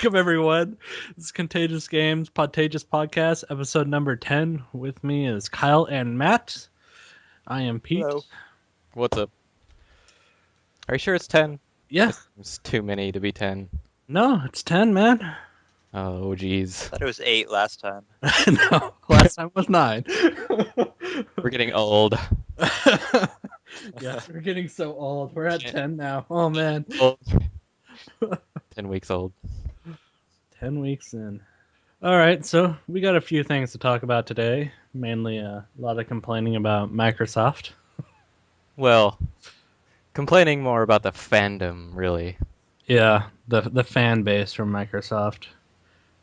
Welcome, everyone. This is Contagious Games, Podtagious Podcast, episode number 10. With me is Kyle and Matt. I am Pete. Hello. What's up? Are you sure it's 10? Yeah. It's too many to be 10. No, it's 10, man. Oh, jeez. Thought it was 8 last time. No, last time was 9. We're getting old. Yes, we're getting so old. We're at 10 now. Oh, man. Old. 10 weeks old. 10 weeks in. All right, so we got a few things to talk about today. Mainly a lot of complaining about Microsoft. Well, complaining more about the fandom, really. Yeah, the fan base from Microsoft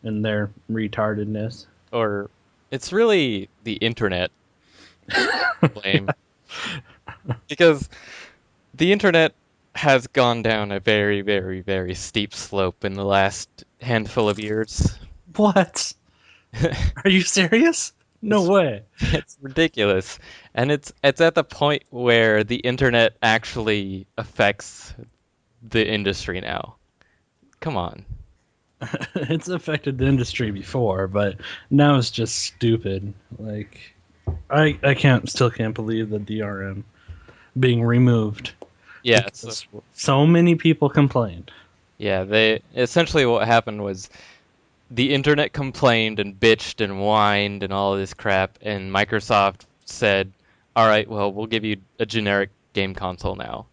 and their retardedness. Or it's really the internet blame. Because the internet has gone down a very, very, very steep slope in the last handful of years. What? Are you serious? No way. It's ridiculous. And it's at the point where the internet actually affects the industry now. Come on. It's affected the industry before, but now it's just stupid. Like, I still can't believe the DRM being removed. Yeah, Because so many people complained. yeah, they essentially what happened was the internet complained and bitched and whined and all this crap, and Microsoft said, "All right, well, we'll give you a generic game console now."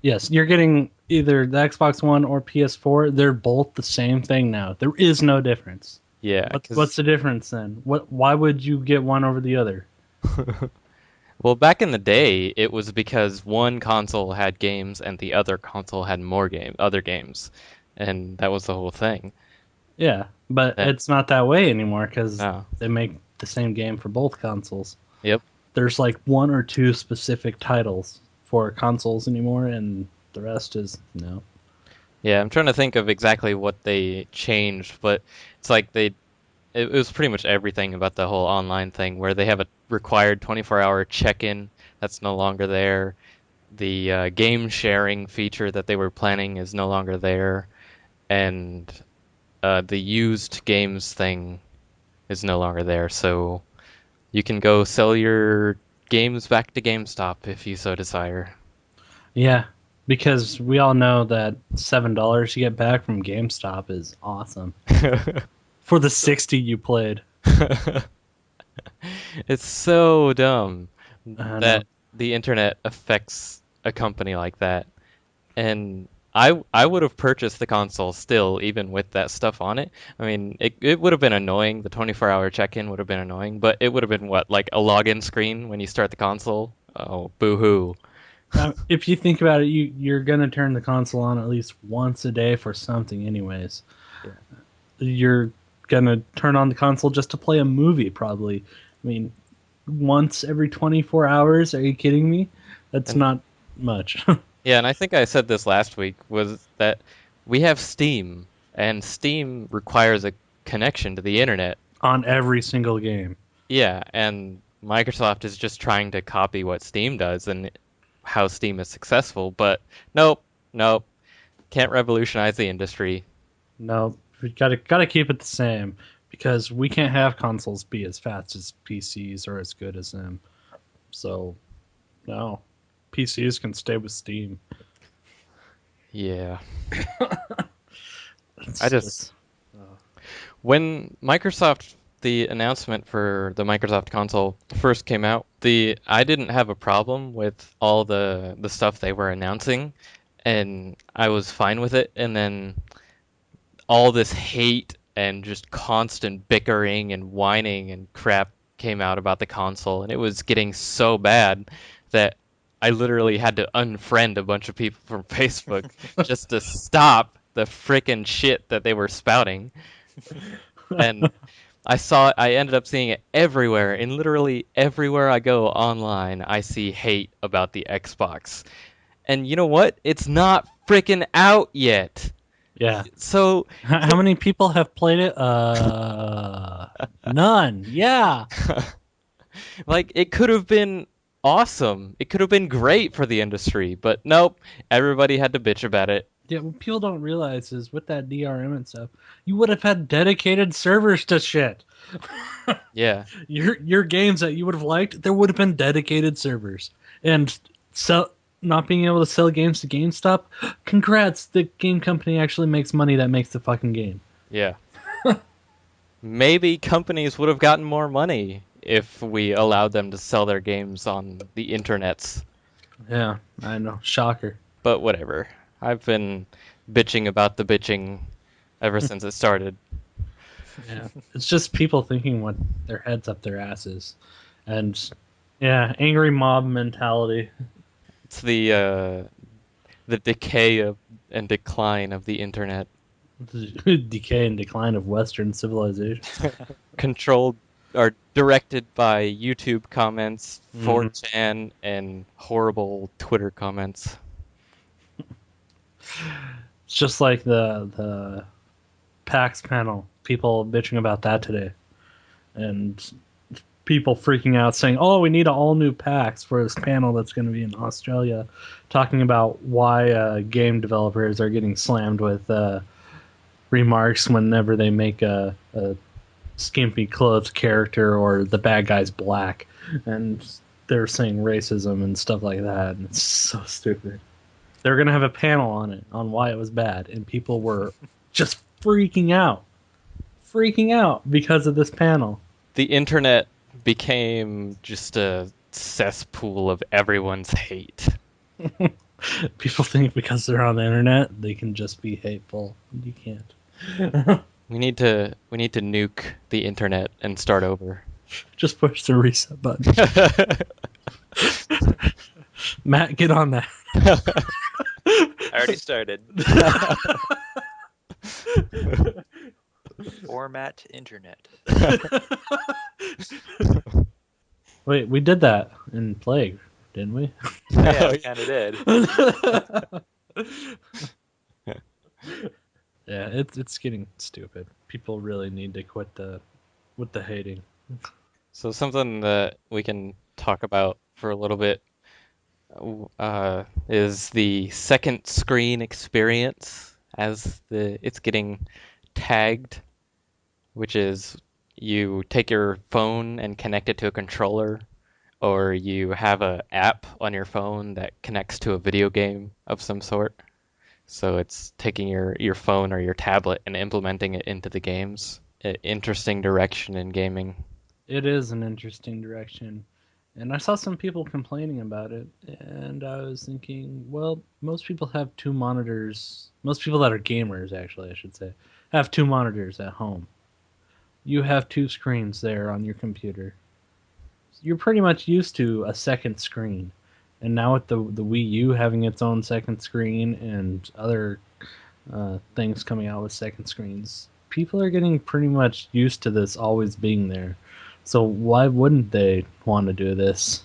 Yes, you're getting either the Xbox One or PS4. They're both the same thing now. There is no difference. Yeah, What's the difference then? Why would you get one over the other? well, back in the day, it was because one console had games and the other console had other games, and that was the whole thing. Yeah, but Yeah. it's not that way anymore because No. they make the same game for both consoles. Yep. There's like one or two specific titles for consoles anymore, and the rest is no. Yeah, I'm trying to think of exactly what they changed, but it's like it was pretty much everything about the whole online thing where they have a required 24-hour check-in that's no longer there. The game sharing feature that they were planning is no longer there, and the used games thing is no longer there. So you can go sell your games back to GameStop if you so desire. Yeah, because we all know that $7 you get back from GameStop is awesome for the 60 you played. It's so dumb I that know. the internet affects a company like that. And I would have purchased the console still, even with that stuff on it. I mean, it would have been annoying. The 24-hour check-in would have been annoying, but it would have been what, like a login screen when you start the console? Oh, boo-hoo. If you think about it, you're gonna turn the console on at least once a day for something, anyways. Yeah. You're gonna turn on the console just to play a movie, probably. I mean, once every 24 hours? Are you kidding me? That's And- not much. Yeah, and I think I said this last week, was that we have Steam, and Steam requires a connection to the internet. On every single game. Yeah, and Microsoft is just trying to copy what Steam does and how Steam is successful, but nope, can't revolutionize the industry. No, we gotta keep it the same because we can't have consoles be as fast as PCs or as good as them. So, no, PCs can stay with Steam. Yeah. It's I just when the announcement for the Microsoft console first came out, I didn't have a problem with all the stuff they were announcing, and I was fine with it. And then all this hate and just constant bickering and whining and crap came out about the console, and it was getting so bad that I literally had to unfriend a bunch of people from Facebook just to stop the frickin' shit that they were spouting. And I ended up seeing it everywhere, and literally everywhere I go online, I see hate about the Xbox. And you know what? It's not frickin' out yet. Yeah. So How many people have played it? None. Yeah. like, it could have been awesome. It could have been great for the industry, but nope. Everybody had to bitch about it, Yeah, what people don't realize is with that DRM and stuff, you would have had dedicated servers to shit. Yeah. Your games that you would have liked, there would have been dedicated servers. And sell not being able to sell games to GameStop, congrats, the game company actually makes money that makes the fucking game. Yeah. Maybe companies would have gotten more money if we allowed them to sell their games on the internets. Yeah, I know. Shocker. But whatever. I've been bitching about the bitching ever since it started. Yeah. It's just people thinking what their heads up their asses. And yeah, angry mob mentality. It's the decay of and decline of the internet, The decay and decline of Western civilization. controlled or directed by YouTube comments, Mhm. 4chan, and horrible Twitter comments. It's just like the PAX panel. People bitching about that today. And people freaking out saying, "Oh, we need an all new PAX for this panel that's going to be in Australia," talking about why game developers are getting slammed with remarks whenever they make a skimpy clothed character or the bad guy's black, and they're saying racism and stuff like that, and it's so stupid. They're going to have a panel on it on why it was bad, and people were just freaking out because of this panel. The internet became just a cesspool of everyone's hate. People think because they're on the internet they can just be hateful. You can't. We need to nuke the internet and start over. Just push the reset button. Matt, get on that. I already started. Format internet. Wait, we did that in Plague, didn't we? Yeah, we kind of did. Yeah, it's getting stupid. People really need to quit with the hating. So something that we can talk about for a little bit is the second screen experience, as it's getting tagged, which is you take your phone and connect it to a controller, or you have a app on your phone that connects to a video game of some sort. So it's taking your phone or your tablet and implementing it into the games. Interesting direction in gaming. It is an interesting direction. And I saw some people complaining about it, and I was thinking, well, most people have two monitors. Most people that are gamers, actually, I should say, have two monitors at home. You have two screens there on your computer. You're pretty much used to a second screen. And now with the Wii U having its own second screen and other things coming out with second screens, people are getting pretty much used to this always being there. So why wouldn't they want to do this?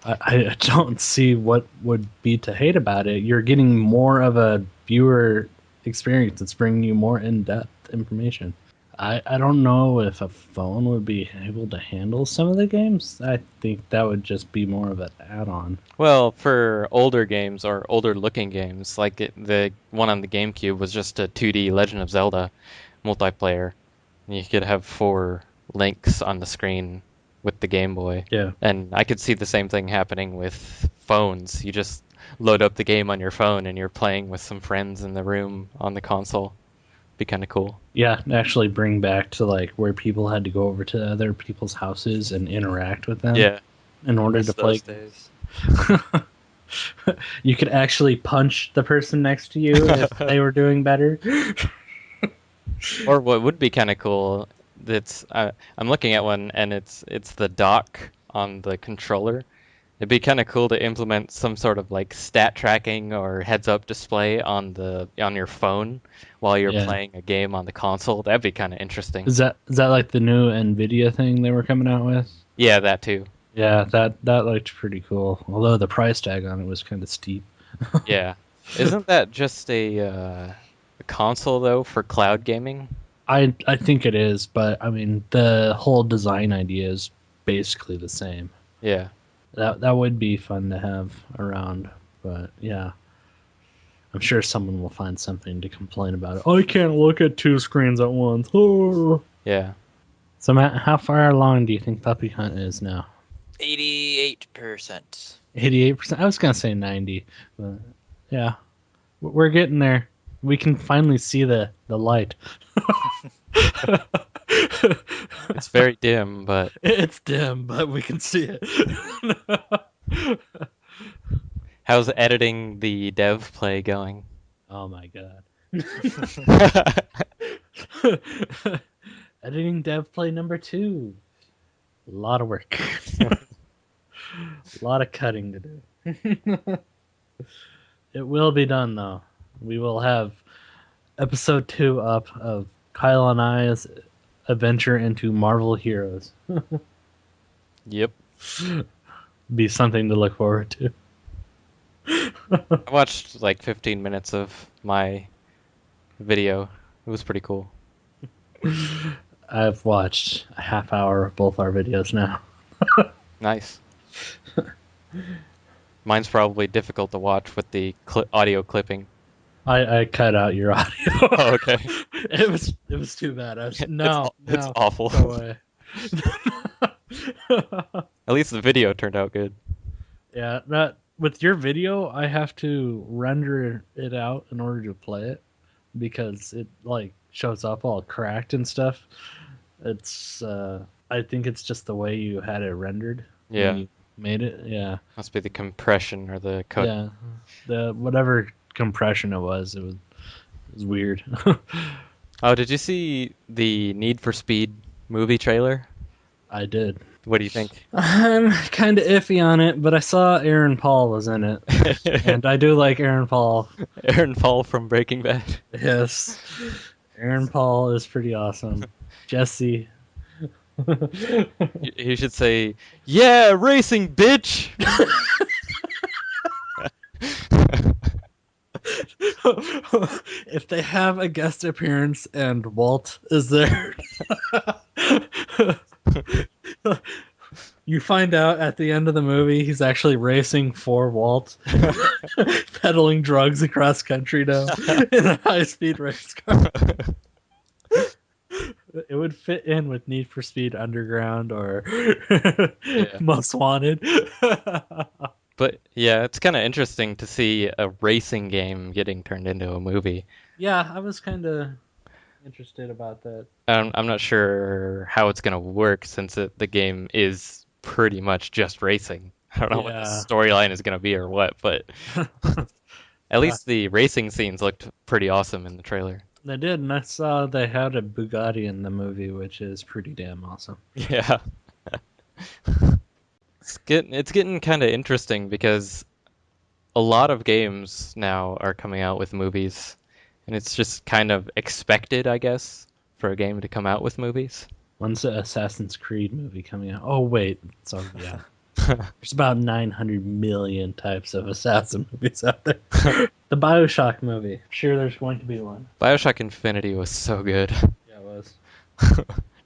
I don't see what would be to hate about it. You're getting more of a viewer experience. It's bringing you more in-depth information. I don't know if a phone would be able to handle some of the games. I think that would just be more of an add-on. Well, for older games or older looking games, like the one on the GameCube was just a 2D Legend of Zelda multiplayer. You could have 4 links on the screen with the Game Boy. Yeah. And I could see the same thing happening with phones. You just load up the game on your phone and you're playing with some friends in the room on the console. Be kind of cool. Yeah, actually bring back to like where people had to go over to other people's houses and interact with them. Yeah. In order Miss to play. those days. You could actually punch the person next to you if they were doing better. Or what would be kind of cool, that's I'm looking at one and it's the dock on the controller. It'd be kind of cool to implement some sort of like stat tracking or heads-up display on your phone while you're Yeah. playing a game on the console. That'd be kind of interesting. Is that like the new Nvidia thing they were coming out with? Yeah, that too. Yeah, that looked pretty cool. Although the price tag on it was kind of steep. Yeah. Isn't that just a console though for cloud gaming? I think it is, but I mean the whole design idea is basically the same. Yeah. That would be fun to have around, but yeah. I'm sure someone will find something to complain about it. Oh, I can't look at 2 screens at once. Oh. Yeah. So, Matt, how far along do you think Puppy Hunt is now? 88%. 88%? I was going to say 90. But yeah, we're getting there. We can finally see the light. It's very dim, but It's dim, but we can see it. how's editing the dev play going? Oh my god. Editing dev play number 2. A lot of work. A lot of cutting to do. It will be done though. We will have episode 2 up of Kyle and I's adventure into Marvel Heroes. Yep. Be something to look forward to. I watched like 15 minutes of my video. It was pretty cool. I've watched a half hour of both our videos now. Nice. Mine's probably difficult to watch with the audio clipping. I cut out your audio. Oh, okay. It was too bad. I was, no, it's no, awful. go away. At least the video turned out good. Yeah, that with your video, I have to render it out in order to play it because it like shows up all cracked and stuff. It's I think it's just the way you had it rendered. when Yeah. you made it. Yeah. Must be the compression or the cut. Yeah. The whatever compression it was weird. Oh, did you see the Need for Speed movie trailer? I did. What do you think? I'm kind of iffy on it, but I saw Aaron Paul was in it, and I do like Aaron Paul. Aaron Paul from Breaking Bad. Yes, Aaron Paul is pretty awesome. Jesse. You should say, "Yeah, racing, bitch." If they have a guest appearance and Walt is there, you find out at the end of the movie he's actually racing for Walt, peddling drugs across country now in a high-speed race car. It would fit in with Need for Speed Underground or Most Wanted. But yeah, it's kind of interesting to see a racing game getting turned into a movie. Yeah, I was kind of interested about that. I'm not sure how it's going to work since the game is pretty much just racing. I don't know what the storyline is going to be or what, but at least the racing scenes looked pretty awesome in the trailer. They did, and I saw they had a Bugatti in the movie, which is pretty damn awesome. Yeah. It's getting kind of interesting because a lot of games now are coming out with movies, and it's just kind of expected, I guess, for a game to come out with movies. When's the Assassin's Creed movie coming out? Oh, wait, it's already out. There's about 900 million types of Assassin movies out there. The BioShock movie. I'm sure there's going to be one. BioShock Infinity was so good. Yeah, it was.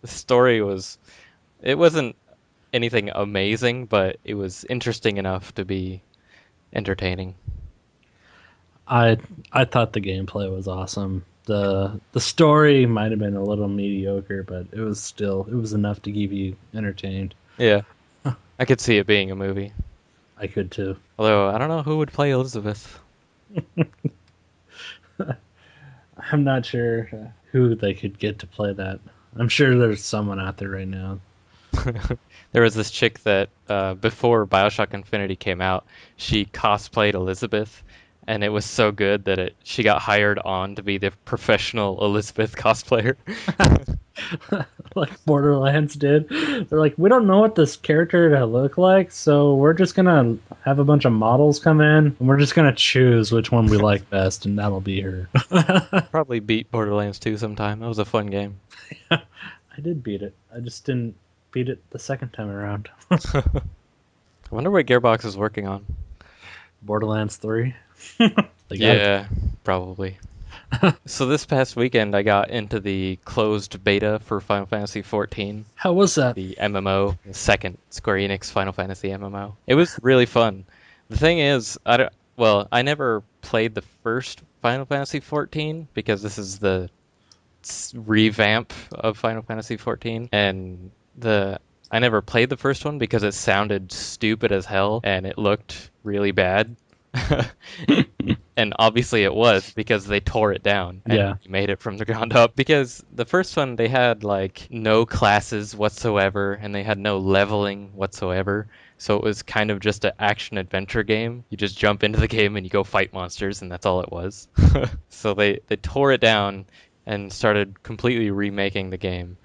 The story it wasn't anything amazing, but it was interesting enough to be entertaining. I thought the gameplay was awesome. The story might have been a little mediocre, but it was enough to keep you entertained. Yeah. I could see it being a movie. I could too. Although I don't know who would play Elizabeth. I'm not sure who they could get to play that. I'm sure there's someone out there right now. There was this chick that before BioShock Infinity came out, she cosplayed Elizabeth, and it was so good that she got hired on to be the professional Elizabeth cosplayer. Like Borderlands did. They're like, we don't know what this character to look like, so we're just gonna have a bunch of models come in, and we're just gonna choose which one we like best, and that'll be her. Probably beat Borderlands 2 sometime. That was a fun game. I did beat it. I just didn't beat it the second time around. I wonder what Gearbox is working on. Borderlands 3. Yeah, probably. So this past weekend, I got into the closed beta for Final Fantasy XIV. How was that? The MMO, the second Square Enix Final Fantasy MMO. It was really fun. The thing is, Well, I never played the first Final Fantasy 14 because this is the revamp of Final Fantasy 14, and I never played the first one because it sounded stupid as hell and it looked really bad. And obviously it was because they tore it down and made it from the ground up. Because the first one, they had like no classes whatsoever and they had no leveling whatsoever. So it was kind of just an action adventure game. You just jump into the game and you go fight monsters, and that's all it was. So they tore it down and started completely remaking the game.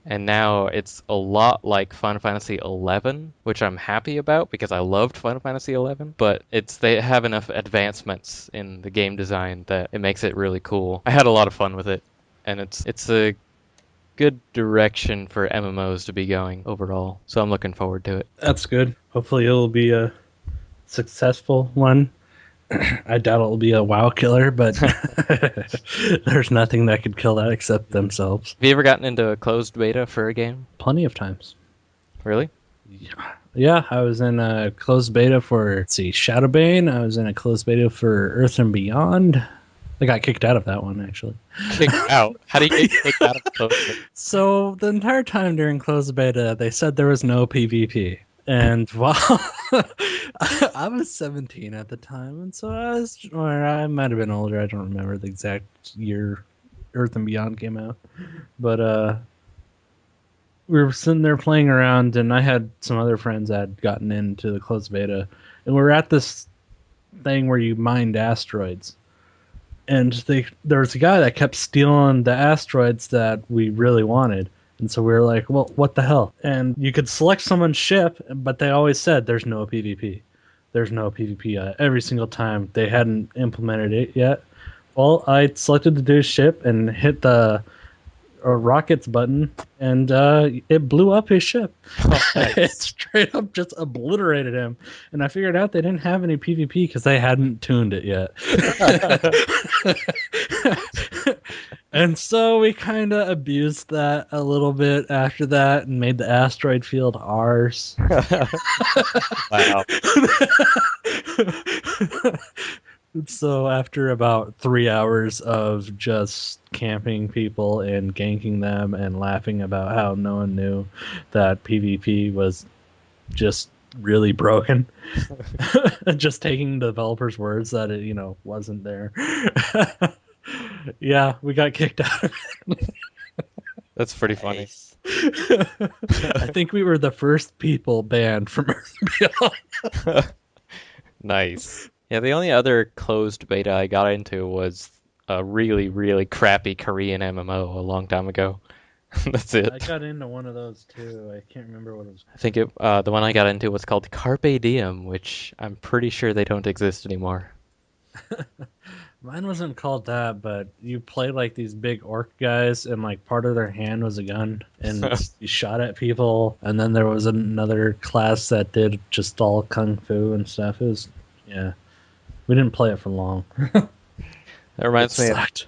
And now it's a lot like Final Fantasy XI, which I'm happy about because I loved Final Fantasy XI. But they have enough advancements in the game design that it makes it really cool. I had a lot of fun with it, and it's a good direction for MMOs to be going overall. So I'm looking forward to it. That's good. Hopefully it'll be a successful one. I doubt it'll be a WoW killer, but there's nothing that could kill that except themselves. Have you ever gotten into a closed beta for a game? Plenty of times. Really? Yeah, I was in a closed beta for, Shadowbane. I was in a closed beta for Earth and Beyond. I got kicked out of that one, actually. Kicked out? How do you get kicked out of closed beta? So the entire time during closed beta, they said there was no PvP. And while I was 17 at the time, and so I might have been older. I don't remember the exact year Earth and Beyond came out. But we were sitting there playing around, and I had some other friends that had gotten into the closed beta, and we were at this thing where you mined asteroids. And there was a guy that kept stealing the asteroids that we really wanted. And so we were like, well, what the hell? And you could select someone's ship, but they always said there's no PvP. There's no PvP every single time. They hadn't implemented it yet. Well, I selected the dude's ship and hit the rockets button, and it blew up his ship. It straight up just obliterated him. And I figured out they didn't have any PvP because they hadn't tuned it yet. And so we kind of abused that a little bit after that and made the asteroid field ours. Wow. So after about 3 hours of just camping people and ganking them and laughing about how no one knew that PvP was just really broken, just taking the developers' words that it, wasn't there. Yeah, we got kicked out of it. That's pretty funny. I think we were the first people banned from Earth and Beyond. Nice. Yeah, the only other closed beta I got into was a really, really crappy Korean MMO a long time ago. That's it. I got into one of those too. I can't remember what it was. I think the one I got into was called Carpe Diem, which I'm pretty sure they don't exist anymore. Mine wasn't called that, but you played like these big orc guys, and like part of their hand was a gun, and you shot at people. And then there was another class that did just all kung fu and stuff. It was, yeah, we didn't play it for long. That reminds me. Sucked.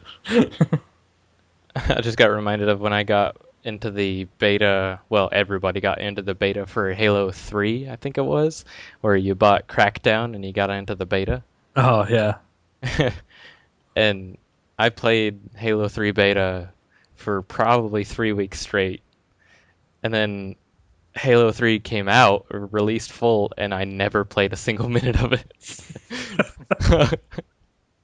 I just got reminded of when I got into the beta. Well, everybody got into the beta for Halo 3, I think it was, where you bought Crackdown and you got into the beta. Oh yeah. And I played Halo 3 beta for probably 3 weeks straight. And then Halo 3 came out, released full, and I never played a single minute of it.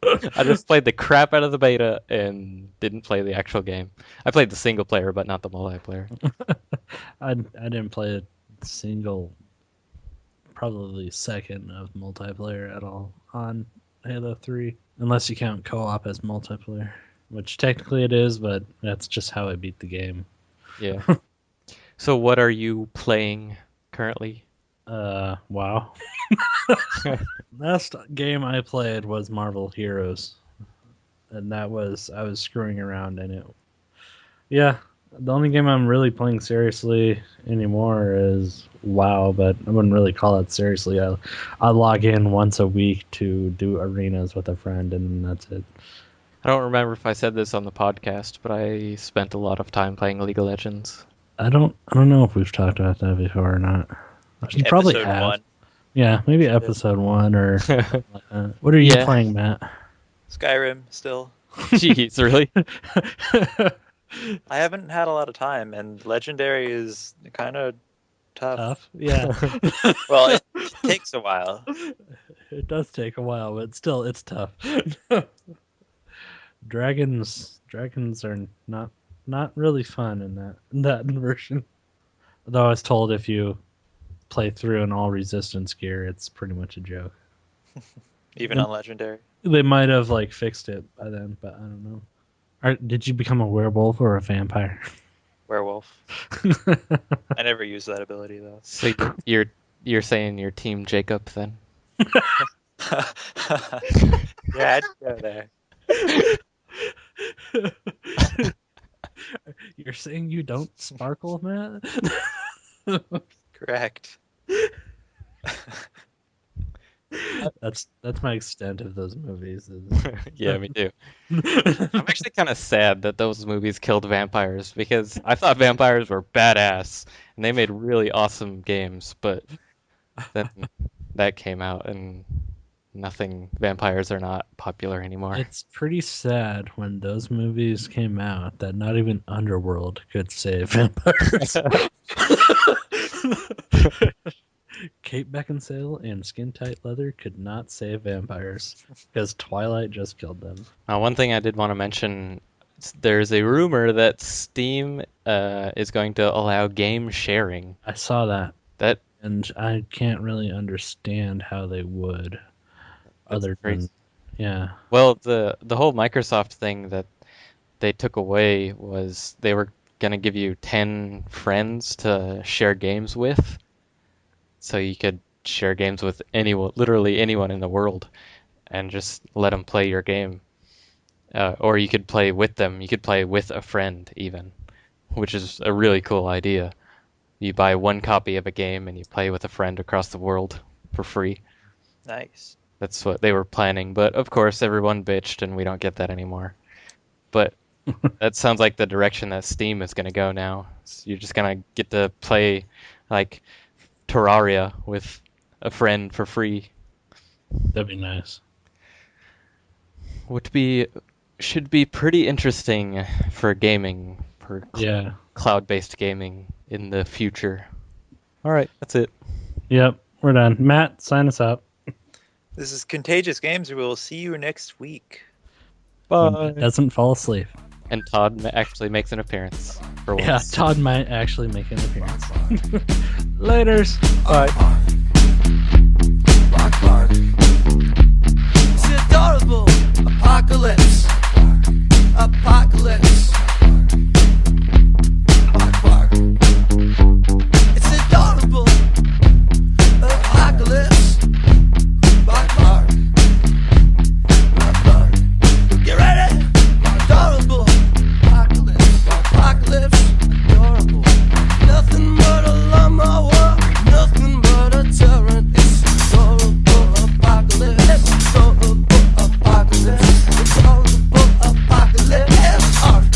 I just played the crap out of the beta and didn't play the actual game. I played the single player, but not the multiplayer. I didn't play a single, probably second of multiplayer at all on Halo 3. Unless you count co-op as multiplayer, which technically it is, but that's just how I beat the game. Yeah. So what are you playing currently? WoW. Last game I played was Marvel Heroes. And I was screwing around in it. Yeah, the only game I'm really playing seriously anymore is WoW, but I wouldn't really call it seriously. I log in once a week to do arenas with a friend, and that's it. I don't remember if I said this on the podcast, but I spent a lot of time playing League of Legends. I don't know if we've talked about that before or not. You probably Episode have. 1. Yeah, maybe episode 1 or something like that. What are you Yeah. playing, Matt? Skyrim still. Jeez, really? I haven't had a lot of time, and Legendary is kind of tough. Tough? Yeah. Well, it takes a while. It does take a while, but still, it's tough. Dragons are not really fun in that version. Though I was told if you play through in all resistance gear, it's pretty much a joke. Even on Legendary. They might have like fixed it by then, but I don't know. Did you become a werewolf or a vampire? Werewolf. I never used that ability though. So you're saying you're Team Jacob then? Yeah, I'd go there. You're saying you don't sparkle, Matt? Correct. That's my extent of those movies. Yeah, me too. I'm actually kind of sad that those movies killed vampires because I thought vampires were badass and they made really awesome games, but then that came out and vampires are not popular anymore. It's pretty sad when those movies came out that not even Underworld could save vampires. Kate Beckinsale and Skin Tight Leather could not save vampires because Twilight just killed them. One thing I did want to mention, there's a rumor that Steam is going to allow game sharing. I saw that. And I can't really understand how they would. Other than, yeah. Well, the whole Microsoft thing that they took away was they were going to give you 10 friends to share games with. So you could share games with anyone, literally anyone in the world, and just let them play your game. Or you could play with them. You could play with a friend even, which is a really cool idea. You buy one copy of a game and you play with a friend across the world for free. Nice. That's what they were planning, but of course everyone bitched and we don't get that anymore. But that sounds like the direction that Steam is going to go now. So you're just going to get to play like Terraria with a friend for free. That'd be nice. Should be pretty interesting for gaming, for Yeah. cloud-based gaming in the future. All right, that's it. Yep, we're done. Matt, sign us out. This is Contagious Games. We will see you next week. Bye. Doesn't fall asleep. And Todd actually makes an appearance for once. Yeah, Todd might actually make an appearance. Laters. Bye. It's adorable. Apocalypse. Apocalypse. Bark, bark. It's adorable. Apocalypse. Bark, bark. Bark, bark. Get ready. Adorable. Apocalypse. Apocalypse. Adorable. Nothing but a lawnmower. Nothing but a torrent. It's adorable. Apocalypse. Adorable. Apocalypse. Adorable. Apocalypse. Art.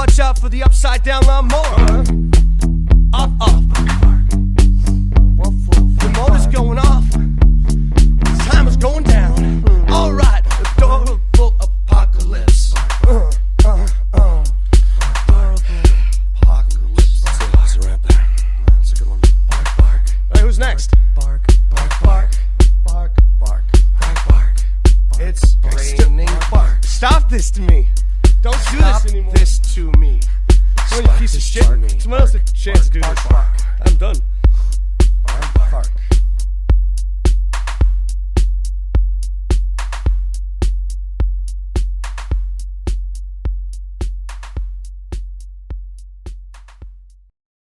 watch out for the upside down lawnmower. Off, off. The motor's going off. The timer's going down. Alright, adorable apocalypse. Adorable apocalypse. That's it right there. That's a good one. Bark, bark. Hey, who's next? Bark, bark, bark. Bark, bark, bark, bark. It's raining bark. Stop this to me. Don't do this anymore. Stop this to me. What a piece of shit. Someone else a chance to do this. I'm done. Bark, bark.